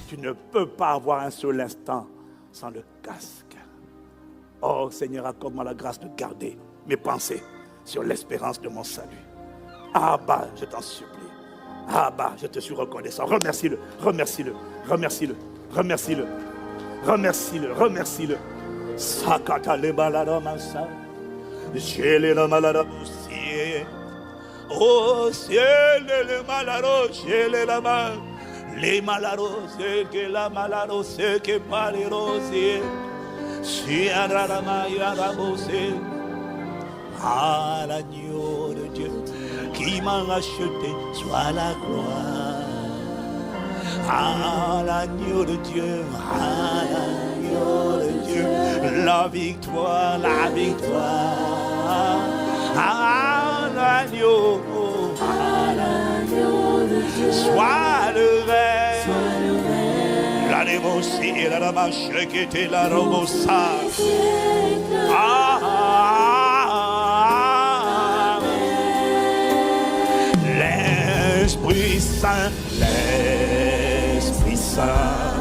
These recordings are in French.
Tu ne peux pas avoir un seul instant sans le casque. Oh Seigneur, accorde-moi la grâce de garder mes pensées sur l'espérance de mon salut. Abba, je t'en supplie. Abba, je te suis reconnaissant. Remercie-le, remercie-le, remercie-le, remercie-le, remercie-le, remercie-le. Sakata le balada massa. J'ai le malade aussi. Oh ciel le malado, j'ai la main. Les malados, c'est que la malado, c'est que pas les rosiers. Si Adrama Yarabose. À l'agneau de Dieu qui m'a racheté, soit la gloire. À l'agneau de Dieu, à l'agneau de Dieu, la victoire, la victoire. À l'agneau de Dieu, soit le rêve. La négocier et la marche qui était la robosa. L'Esprit Saint, l'Esprit Saint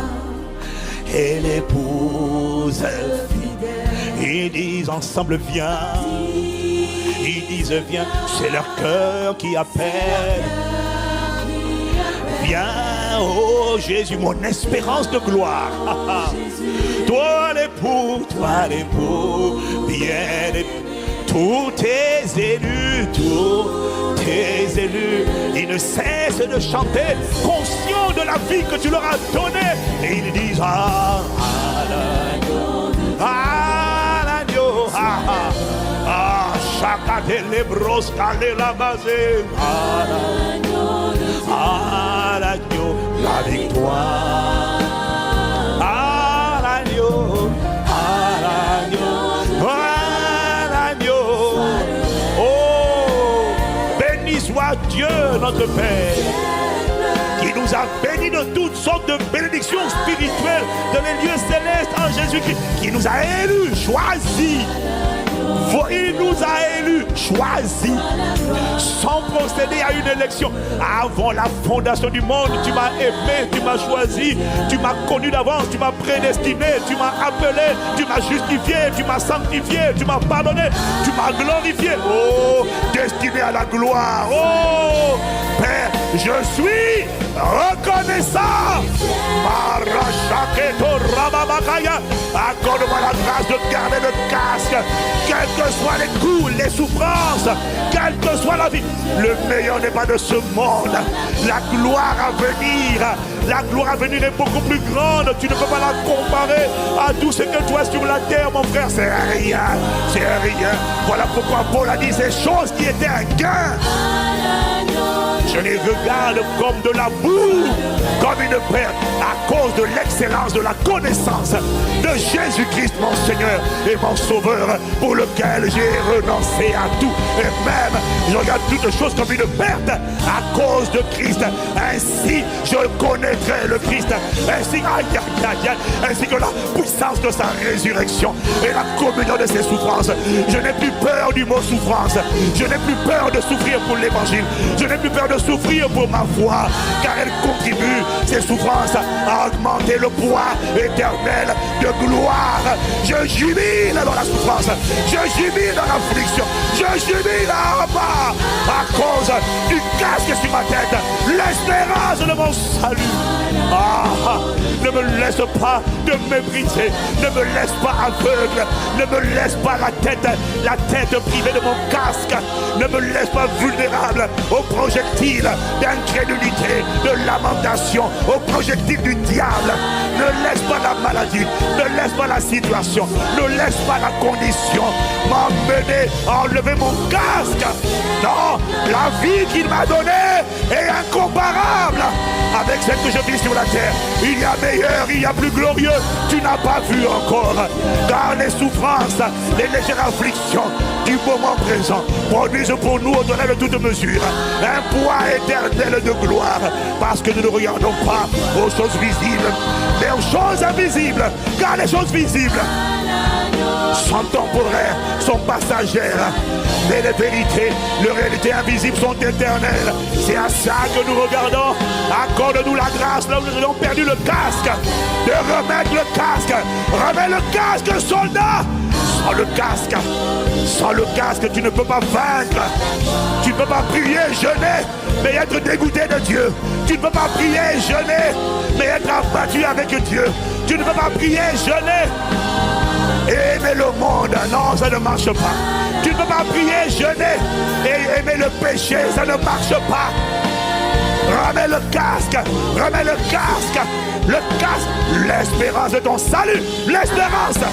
et l'épouse fidèle. Ils disent ensemble viens. Ils disent viens, c'est leur cœur qui appelle. Viens, oh Jésus, mon espérance de gloire. Toi l'époux, bien, tous tes élus, ils ne cessent de chanter, conscients de la vie que tu leur as donnée. Et ils disent à l'agneau, chacun des lébros, calé la basée, à l'agneau, la victoire. À l'agneau, à l'agneau, à l'agneau. Oh, béni soit Dieu notre Père, qui nous a bénis de toutes sortes de bénédictions spirituelles dans les lieux célestes en Jésus-Christ, qui nous a élus, choisis. Il nous a élus, choisis, sans procéder à une élection. Avant la fondation du monde, tu m'as aimé, tu m'as choisi, tu m'as connu d'avance, tu m'as prédestiné, tu m'as appelé, tu m'as justifié, tu m'as sanctifié, tu m'as pardonné, tu m'as glorifié. Oh, destiné à la gloire. Oh, Père, je suis reconnaissant. Accorde-moi la grâce de garder le casque, quels que soient les coups, les souffrances, quelle que soit la vie. Le meilleur n'est pas de ce monde. La gloire à venir est beaucoup plus grande. Tu ne peux pas la comparer à tout ce que tu as sur la terre, mon frère. C'est rien, c'est rien. Voilà pourquoi Paul a dit ces choses qui étaient un gain. Je les regarde comme de la boue, comme une perte, à cause de l'excellence de la connaissance de Jésus-Christ, mon Seigneur et mon Sauveur, pour lequel j'ai renoncé à tout. Et même, je regarde toutes choses comme une perte à cause de Christ. Ainsi, je connaîtrai le Christ, ainsi que la puissance de sa résurrection et la communion de ses souffrances. Je n'ai plus peur du mot souffrance. Je n'ai plus peur de souffrir pour l'évangile. Je n'ai plus peur de souffrir pour ma foi, car elle contribue, ces souffrances, à augmenter le poids éternel de gloire. Je jubile dans la souffrance, je jubile dans l'affliction, je jubile là-bas à cause du casque sur ma tête, l'espérance de mon salut. Ne me laisse pas de mépriser, ne me laisse pas aveugle, ne me laisse pas la tête privée de mon casque, ne me laisse pas vulnérable aux projectiles d'incrédulité, de lamentation, aux projectiles du diable. Ne laisse pas la maladie, ne laisse pas la situation, ne laisse pas la condition m'emmener à enlever mon casque. Non, la vie qu'il m'a donnée est incomparable avec celle que je vis sur la terre. Il y a meilleur, il y a plus glorieux, tu n'as pas vu encore. Car les souffrances, les légères afflictions du moment présent produisent pour nous au-delà de toute mesure un poids éternel de gloire, parce que nous ne regardons pas aux choses visibles mais aux choses invisibles, car les choses visibles sont temporaires, sont passagères, mais les vérités, les réalités invisibles sont éternelles. C'est à ça que nous regardons. Accorde-nous la grâce, là où nous avons perdu le casque, de remettre le casque. Remets le casque, soldat. Sans le casque, tu ne peux pas vaincre. Tu ne peux pas prier, jeûner, mais être dégoûté de Dieu. Tu ne peux pas prier, jeûner, mais être abattu avec Dieu. Tu ne peux pas prier, jeûner et aimer le monde. Non, ça ne marche pas. Tu ne peux pas prier, jeûner et aimer le péché. Ça ne marche pas. Remets le casque. Remets le casque. Le casque. L'espérance de ton salut. L'espérance.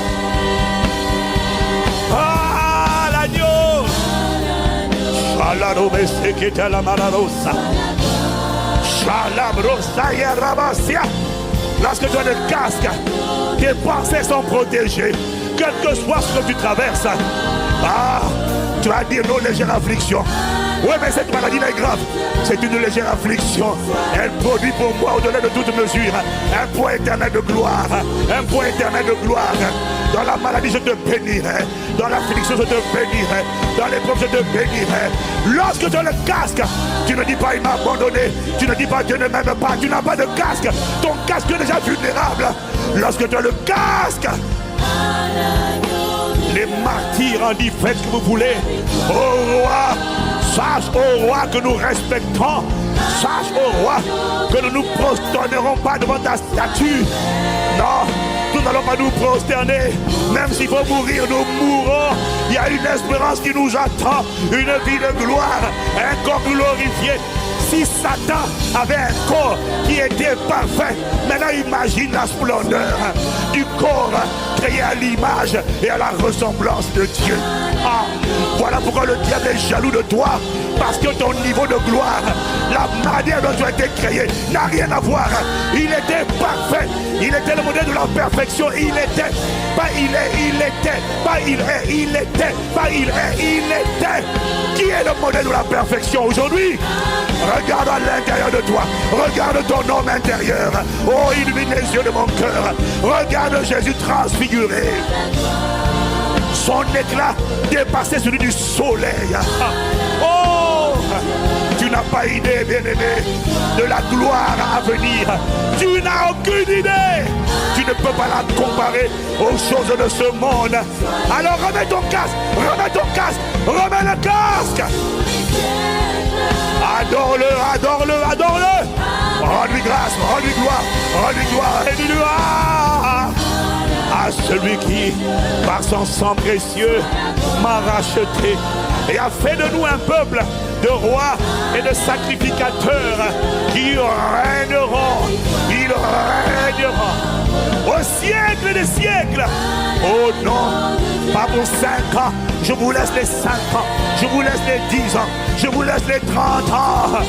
Ah, l'agneau. Shalarobese qui était la malarosa. Shalabrosa yarabasia. Lorsque tu as le casque, tes pensées sont protégées. Quel que soit ce que tu traverses, tu vas dire non, légère affliction. Oui, mais cette maladie est grave. C'est une légère affliction. Elle produit pour moi, au-delà de toute mesure, un poids éternel de gloire. Un poids éternel de gloire. Dans la maladie, je te bénirai. Dans l'affliction, je te bénirai. Dans l'épreuve, je te bénirai. Lorsque tu as le casque, tu ne dis pas il m'a abandonné. Tu ne dis pas Dieu ne m'aime pas. Tu n'as pas de casque. Ton casque est déjà vulnérable. Lorsque tu as le casque, les martyrs en disent faites ce que vous voulez. Au roi, sache au roi que nous respectons. Sache au roi que nous ne nous prosternerons pas devant ta statue. Non, nous n'allons pas nous prosterner. Même s'il faut mourir, nous mourrons. Il y a une espérance qui nous attend. Une vie de gloire. Un corps glorifié. Si Satan avait un corps qui était parfait, maintenant imagine la splendeur du corps créé à l'image et à la ressemblance de Dieu. Voilà pourquoi le diable est jaloux de toi. Parce que ton niveau de gloire, la manière dont tu as été créé, n'a rien à voir. Il était parfait. Il était le modèle de la perfection. Il était. Pas il est, il était. Pas il est, il était. Pas il est, il était. Qui est le modèle de la perfection aujourd'hui? Regarde à l'intérieur de toi. Regarde ton homme intérieur. Oh, illumine les yeux de mon cœur. Regarde Jésus transfiguré. Son éclat dépassait celui du soleil. Oh, tu n'as pas idée, bien-aimé, de la gloire à venir. Tu n'as aucune idée. Tu ne peux pas la comparer aux choses de ce monde. Alors remets ton casque, remets ton casque, remets le casque. Adore-le, adore-le, adore-le. Rends-lui grâce, rends-lui gloire, rends-lui gloire et dis-lui à celui qui, par son sang précieux, m'a racheté et a fait de nous un peuple de rois et de sacrificateurs qui régneront, ils régneront au siècle des siècles. Oh non, pas pour 5 ans, je vous laisse les 5 ans, je vous laisse les 10 ans, je vous laisse les 30 ans.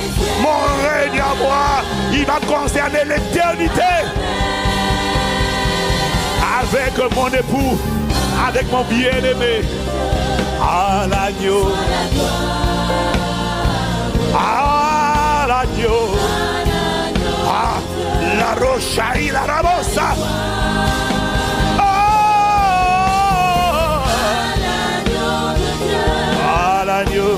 Mon règne à moi, il va concerner l'éternité. Avec mon époux, avec mon bien-aimé, à l'agneau, à l'agneau, à la rochaï, la rabosa, à l'agneau.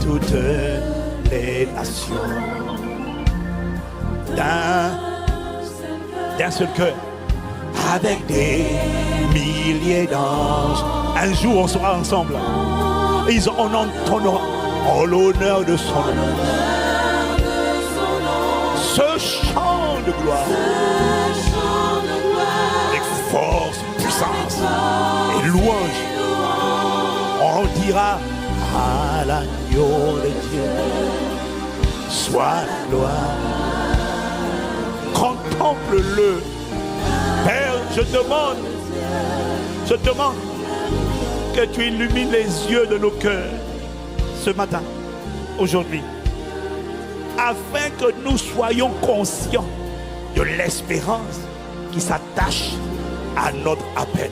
Toutes les nations d'un seul cœur, avec des milliers d'anges. Un jour on sera ensemble. On entonnera en l'honneur de son nom ce chant de gloire avec force, puissance et louange. On dira à l'agneau de Dieu soit la gloire. Contemple-le. Père, je demande que tu illumines les yeux de nos cœurs ce matin, aujourd'hui, afin que nous soyons conscients de l'espérance qui s'attache à notre appel.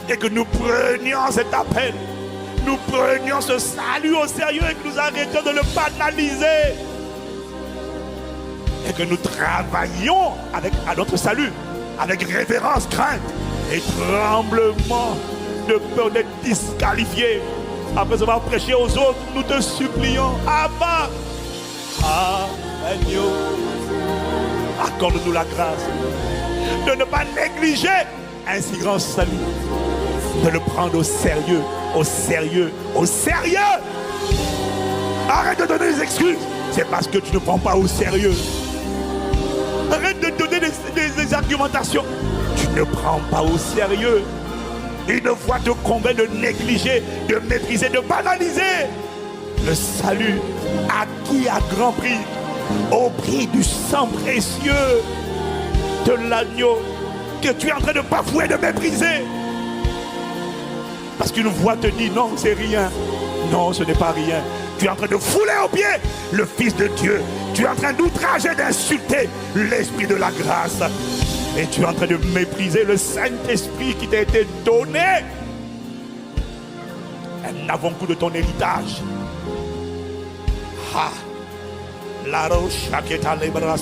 Et que nous prenions cet appel, nous prenions ce salut au sérieux et que nous arrêtions de le banaliser. Et que nous travaillions à notre salut, avec révérence, crainte et tremblement, de peur d'être disqualifiés. Après avoir prêché aux autres, nous te supplions, Abba, Agneau, accorde-nous la grâce de ne pas négliger un si grand salut, de le prendre au sérieux, au sérieux, au sérieux. Arrête de donner des excuses, c'est parce que tu ne prends pas au sérieux. Arrête de donner des argumentations, tu ne prends pas au sérieux. Une fois te convainc de négliger, de mépriser, de banaliser le salut acquis à grand prix, au prix du sang précieux de l'agneau que tu es en train de bafouer, de mépriser. Parce qu'une voix te dit non, c'est rien. Non, ce n'est pas rien. Tu es en train de fouler aux pieds le Fils de Dieu. Tu es en train d'outrager, d'insulter l'Esprit de la grâce. Et tu es en train de mépriser le Saint-Esprit qui t'a été donné. Un avant-goût de ton héritage. Ah, la roche les bras.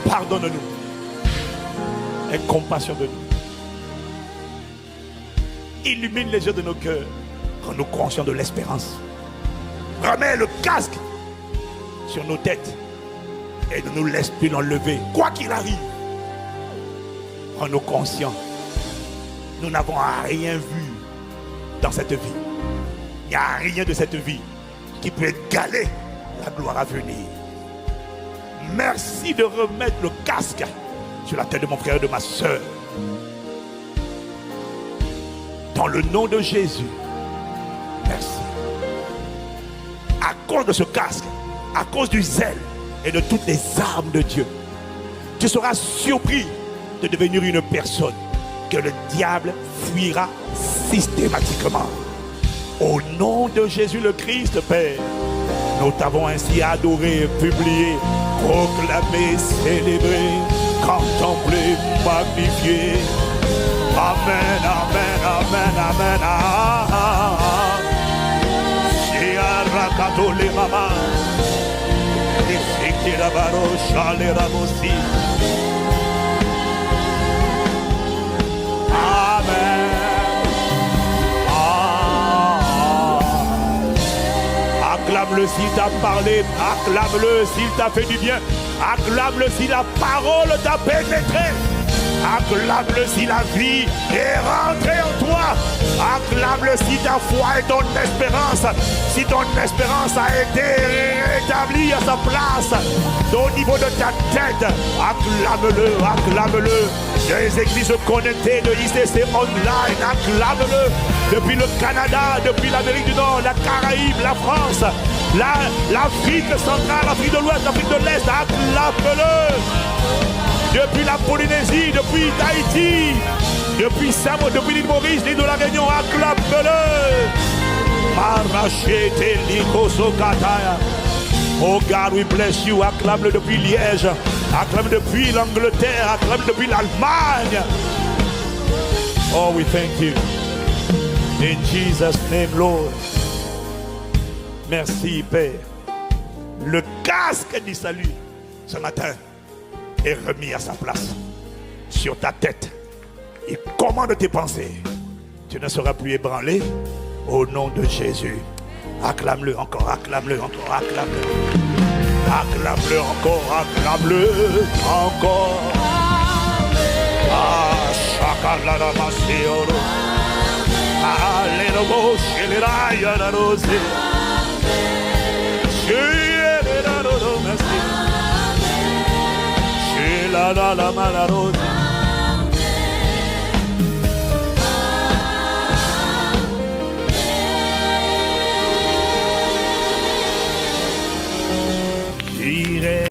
Pardonne-nous. Aie compassion de nous. Illumine les yeux de nos cœurs. Rends-nous conscients de l'espérance. Remets le casque sur nos têtes et ne nous laisse plus l'enlever, quoi qu'il arrive. Rends-nous conscients. Nous n'avons rien vu dans cette vie. Il n'y a rien de cette vie qui peut égaler la gloire à venir. Merci de remettre le casque sur la tête de mon frère et de ma soeur. Dans le nom de Jésus. Merci. À cause de ce casque, à cause du zèle et de toutes les armes de Dieu, tu seras surpris de devenir une personne que le diable fuira systématiquement. Au nom de Jésus le Christ, Père, nous t'avons ainsi adoré, publié, proclamé, célébré, contemplé, magnifié. Amen, amen, amen, amen. Shiarakato le mama. Isikira barosha le rabosi. Amen. Acclame-le s'il t'a parlé, acclame-le s'il t'a fait du bien, acclame-le si la parole t'a pénétré. Acclame-le si la vie est rentrée en toi. Acclame-le si ta foi et ton espérance, si ton espérance a été rétablie à sa place au niveau de ta tête. Acclame-le, acclame-le. Des églises connectées de ICC online, acclame-le. Depuis le Canada, depuis l'Amérique du Nord, la Caraïbe, la France, l'Afrique centrale, l'Afrique de l'Ouest, l'Afrique de l'Est, acclame-le. Depuis la Polynésie, depuis Tahiti, depuis Samoa, depuis l'île Maurice, l'île de la Réunion, acclame-le. Oh God, we bless you. Acclame-le depuis Liège, acclame depuis l'Angleterre, acclame depuis l'Allemagne. Oh, we thank you. In Jesus' name, Lord. Merci, Père. Le casque du salut ce matin est remis à sa place sur ta tête. Il commande tes pensées. Tu ne seras plus ébranlé au nom de Jésus. Acclame-le encore, acclame-le encore, acclame-le. Acclame-le encore, acclame-le encore. Ah, chakalala masioro. Alléluia, chelera la rose. Chelera la rose. La la la la rose.